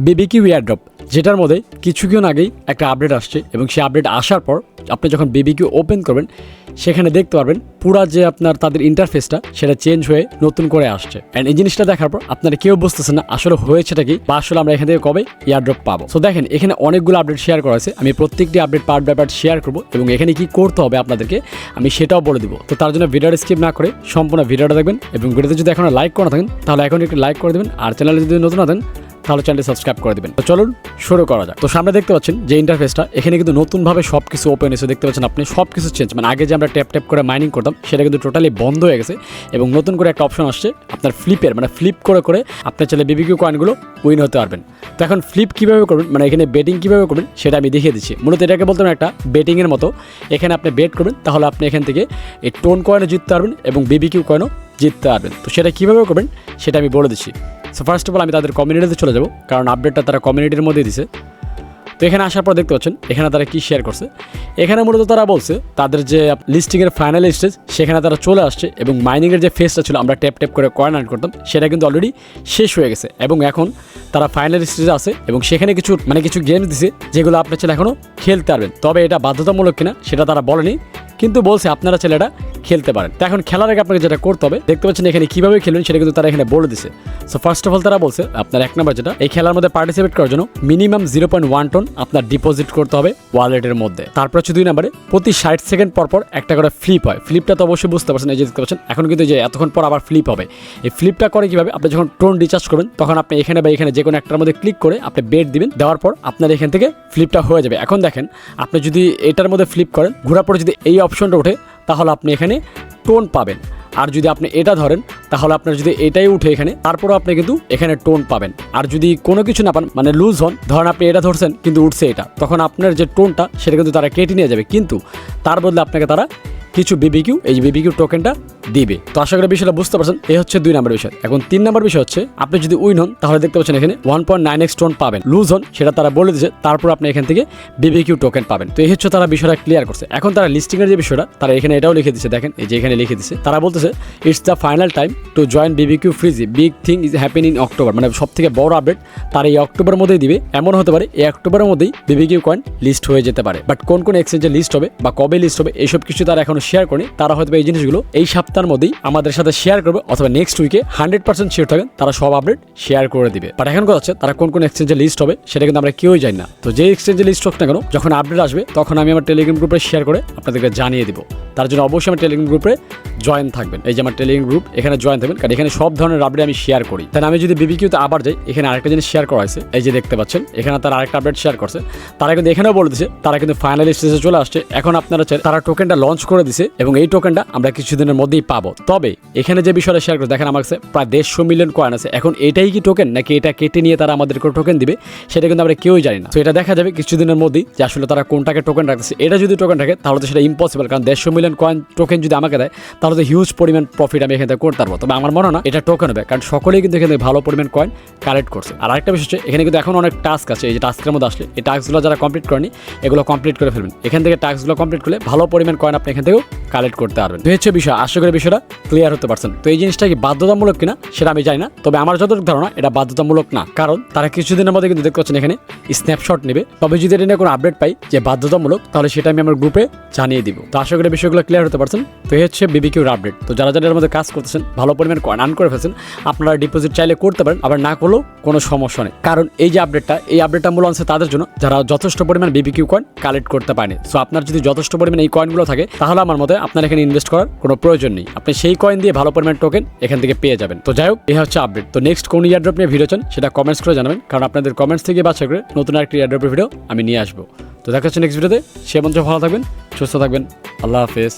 BBQ airdrop, যেটার মধ্যে কিছুক্ষণ আগেই একটা আপডেট আসছে এবং সেই আপডেট আসার পর আপনি যখন BBQ ওপেন করবেন সেখানে দেখতে পারবেন পুরা যে আপনার তাদের ইন্টারফেসটা সেটা চেঞ্জ হয়ে নতুন করে আসছে। অ্যান্ড এই জিনিসটা দেখার পর আপনারা কেউ বুঝতেছেন না আসলে হয়েছেটা কি বা আসলে আমরা এখান থেকে কবে এয়ারড্রপ পাবো। সো দেখেন এখানে অনেকগুলো আপডেট শেয়ার করা আছে, আমি প্রত্যেকটি update part by part share করবো এবং এখানে কি করতে হবে আপনাদেরকে আমি সেটাও বলে দিব। তো তার জন্য ভিডিওটা স্কিপ না করে সম্পূর্ণ ভিডিওটা দেখবেন এবং ভিডিওতে যদি এখনো লাইক করে থাকেন তাহলে এখন একটু লাইক করে দেবেন, আর চ্যানেলে যদি নতুন আছেন তাহলে চ্যানেলটি সাবস্ক্রাইব করে দিবেন। তো চলুন শুরু করা যাক। তো সামনে দেখতে পাচ্ছেন যে ইন্টারফেসটা, এখানে কিন্তু নতুনভাবে সব কিছু ওপেন হয়েছে, দেখতে পাচ্ছেন আপনি সব কিছু চেঞ্জ। মানে আগে যে আমরা ট্যাপ ট্যাপ করে মাইনিং করতাম সেটা কিন্তু টোটালি বন্ধ হয়ে গেছে এবং নতুন করে একটা অপশন আসছে আপনার ফ্লিপের, মানে ফ্লিপ করে করে আপনার চাইলে BBQ কয়েনগুলো উইন হতে পারবেন। তো এখন ফ্লিপ কীভাবে করবেন, মানে এখানে বেটিং কীভাবে করবেন সেটা আমি দেখিয়ে দিচ্ছি। মূলত এটাকে বলতাম একটা বেটিংয়ের মতো। এখানে আপনি বেট করবেন তাহলে আপনি এখান থেকে এই টোন কয়েনও জিততে পারবেন এবং BBQ কয়েনও জিততে পারবেন। তো সেটা কীভাবে করবেন সেটা আমি বলে দিচ্ছি। সো ফার্স্ট অফ অল আমি তাদের কমিউনিটিতে চলে যাব, কারণ আপডেটটা তারা কমিউনিটির মধ্যে দিছে। তো এখানে আসার পর দেখতে পাচ্ছেন এখানে তারা কি শেয়ার করছে। এখানে মূলত তারা বলছে তাদের যে লিস্টিংয়ের ফাইনাল স্টেজ সেখানে তারা চলে আসছে এবং মাইনিংয়ের যে ফেজটা ছিল আমরা ট্যাপ ট্যাপ করে কয়েন আর্ন করতাম সেটা কিন্তু অলরেডি শেষ হয়ে গেছে এবং এখন তারা ফাইনাল স্টেজে আছে এবং সেখানে কিছু গেমস দিছে যেগুলো আপনার ছেলে এখনও খেলতে পারবেন। তবে এটা বাধ্যতামূলক কিনা সেটা তারা বলেনি, কিন্তু বলছে আপনারা ছেলে এটা খেলতে পারেন। তো এখন খেলার আগে আপনাকে যেটা করতে হবে, দেখতে পাচ্ছেন এখানে কীভাবে খেলবেন সেটা কিন্তু তারা এখানে বলে দিছে। সো ফার্স্ট অফ অল তারা বলছে আপনার এক নম্বর যেটা, এই খেলার মধ্যে পার্টিসিপেট করার জন্য মিনিমাম 0.1 টন আপনার ডিপোজিট করতে হবে ওয়ালেটের মধ্যে। তারপর হচ্ছে 2 নম্বরে প্রতি 60 সেকেন্ড পর পর একটা করে ফ্লিপ হয়। ফ্লিপটা তো অবশ্যই বুঝতে পারছেন, এই যে দেখতে পাচ্ছেন এখন কিন্তু যে এতক্ষণ পর আবার ফ্লিপ হবে। এই ফ্লিপটা করে কীভাবে, আপনি যখন টোন রিচার্জ করবেন তখন আপনি এখানে বা এখানে যে কোনো একটার মধ্যে ক্লিক করে আপনি বেট দিবেন, দেওয়ার পর আপনার এখান থেকে ফ্লিপটা হয়ে যাবে। এখন দেখেন আপনি যদি এটার মধ্যে ফ্লিপ করেন, ঘোরার পরে যদি এই অপশনটা ওঠে তাহলে আপনি এখানে টোন পাবেন। আর যদি আপনি এটা ধরেন তাহলে আপনার যদি এটাই উঠে এখানে, তারপরও আপনি কিন্তু এখানে টোন পাবেন। আর যদি কোনো কিছু না পান, মানে লুজ হন, ধরেন আপনি এটা ধরছেন কিন্তু উঠছে এটা, তখন আপনার যে টোনটা সেটা কিন্তু তারা কেটে নিয়ে যাবে, কিন্তু তার বদলে আপনাকে তারা কিছু BBQ, এই যে BBQ টোকেনটা দিবে। তো আশা করি বিষয়টা বুঝতে পারছেন। এই হচ্ছে 2 নম্বর বিষয়। এখন 3 নম্বর বিষয় হচ্ছে আপনি যদি উইন হন তাহলে দেখতে পাচ্ছেন এখানে 1.9x টোন পাবেন, লুজ হন সেটা তারা বলে দিয়েছে, তারপর আপনি এখান থেকে BBQ টোকেন পাবেন। তো এই হচ্ছে তারা বিষয়টা ক্লিয়ার করছে। এখন তারা লিস্টিংয়ের যে বিষয়টা তারা এখানে এটাও লিখে দিচ্ছে, দেখেন এই যে এখানে লিখে দিচ্ছে, তারা বলতেছে it's the final time to join BBQ ফ্রিজি, big thing is happen in October. মানে সব থেকে বড় আপডেট তারা এই অক্টোবরের মধ্যেই দিবে। এমন হতে পারে এই অক্টোবরের মধ্যেই BBQ কয়েন লিস্ট হয়ে যেতে পারে, বাট কোন কোন এক্সচেঞ্জে লিস্ট হবে বা কবে লিস্ট হবে এইসব কিছু তারা এখনো শেয়ার করেনি। তারা হয়তো এই জিনিসগুলো এই সপ্তাহের মধ্যেই আমাদের সাথে শেয়ার করবে অথবা নেক্সট উইকে 100% শিওর থাকেন তারা সব আপডেট শেয়ার করে দিবে। বাট এখন কথা হচ্ছে তারা কোন কোন এক্সচেঞ্জে লিস্ট হবে সেটা কিন্তু আমরা কেউই জানি না। তো যে এক্সচেঞ্জে লিস্ট হোক না কেন, যখন আপডেট আসবে তখন আমি আমার টেলিগ্রাম গ্রুপে শেয়ার করে আপনাদেরকে জানিয়ে দিব। তার জন্য অবশ্যই আমার টেলিগ্রাম গ্রুপে জয়েন থাকবেন। এই যে আমার টেলিগ্রাম গ্রুপ, এখানে জয়েন থাকবেন, কারণ এখানে সব ধরনের আপডেট আমি শেয়ার করি। তাহলে আমি যদি BBQতে আবার যাই, এখানে আরেকটা জিনিস শেয়ার করা হয়েছে, এই যে দেখতে পাচ্ছেন এখানে তারা আরেকটা আপডেট শেয়ার করছে। তারা কিন্তু এখানেও বলে দিচ্ছে তারা কিন্তু ফাইনাল স্টেজে চলে আসছে। এখন আপনারা তারা টোকেনটা লঞ্চ করে দিছে এবং এই টোকেনটা আমরা কিছুদিনের মধ্যেই পাবো। তবে এখানে যে বিষয়টা শেয়ার করে দেখেন, আমার কাছে প্রায় 150 মিলিয়ন কয়েন আছে। এখন এটাই কি টোকেন নাকি এটা কেটে নিয়ে তারা আমাদেরকে টোকেন দিবে সেটা কিন্তু আমরা কেউই জানি না। তো এটা দেখা যাবে কিছুদিনের মধ্যেই যে আসলে তারা কোনটাকে টোকেন রাখতেছে। এটা যদি টোকেন রাখে তাহলে তো সেটা ইম্পসিবল, কারণ 150 মিলিয়ন কয়েন টোকেন যদি আমাকে দেয় তাহলে তো হিউজ পরিমাণ প্রফিট আমি এখান থেকে করতে পারবো। তবে আমার মনে হয় না এটা টোকেন হবে, কারণ সকলেই কিন্তু এখান থেকে ভালো পরিমাণ কয়েন কালেক্ট করছে। আর আরেকটা বিষয় হচ্ছে এখানে কিন্তু এখন অনেক টাস্ক আছে, এই যে টাস্কের মধ্যে আসলে এই টাস্কগুলো যারা কমপ্লিট করেনি এগুলো কমপ্লিট করে ফেলবেন। এখান থেকে টাস্কগুলো কমপ্লিট করলে ভালো পরিমাণ কয়েন আপনি এখান থেকেও কালেক্ট করতে পারবেন। তো হচ্ছে বিষয়, আশা করি বিষয়টা ক্লিয়ার হতে পারছেন। তো এই জিনিসটা কি বাধ্যতামূলক কিনা সেটা আমি জানি না, তবে আমার যতটুকু ধারণা এটা বাধ্যতামূলক না, কারণ তারা কিছুদিনের মধ্যে কিন্তু দেখতে পাচ্ছেন এখানে স্ন্যাপশট নেবে। তবে যদি এটা নিয়ে কোনো আপডেট পাই যে বাধ্যতামূলক তাহলে সেটা আমি আমার গ্রুপে জানিয়ে দিব। তো আশা করি বিষয়গুলো ক্লিয়ার হতে পারছেন। তো এই হচ্ছে BBQর আপডেট। তো যারা যারা এর মধ্যে কাজ করতেছেন, ভালো পরিমাণ কয়েন আর্ন করে ফেলছেন, আপনারা ডিপোজিট চাইলে করতে পারেন, আবার না করলেও কোনো সমস্যা নেই। কারণ এই যে আপডেটটা মূল আছে তাদের জন্য যারা যথেষ্ট পরিমাণ BBQ কয়েন কালেক্ট করতে পারেনি। সো আপনার যদি যথেষ্ট পরিমাণ এই কয়েনগুলো থাকে তাহলে আমার মতে আপনার এখানে ইনভেস্ট করার কোনো প্রয়োজন নেই। আপনি সেই কয়েন দিয়ে ভালো পরিমাণ টোকেন এখান থেকে পেয়ে যাবেন। তো যাই হোক, এই হচ্ছে আপডেট। তো নেক্সট কোন এয়ারড্রপ নিয়ে ভিডিও চান সেটা কমেন্টস করে জানাবেন, কারণ আপনাদের কমেন্টস থেকে বাছাই করে নতুন আরেকটি এয়ারড্রপের ভিডিও আমি নিয়ে আসবো। তো দেখা হচ্ছে নেক্সট ভিডিওতে। সে মঞ্চ ভালো থাকবেন, সুস্থ থাকবেন। আল্লাহ হাফেজ।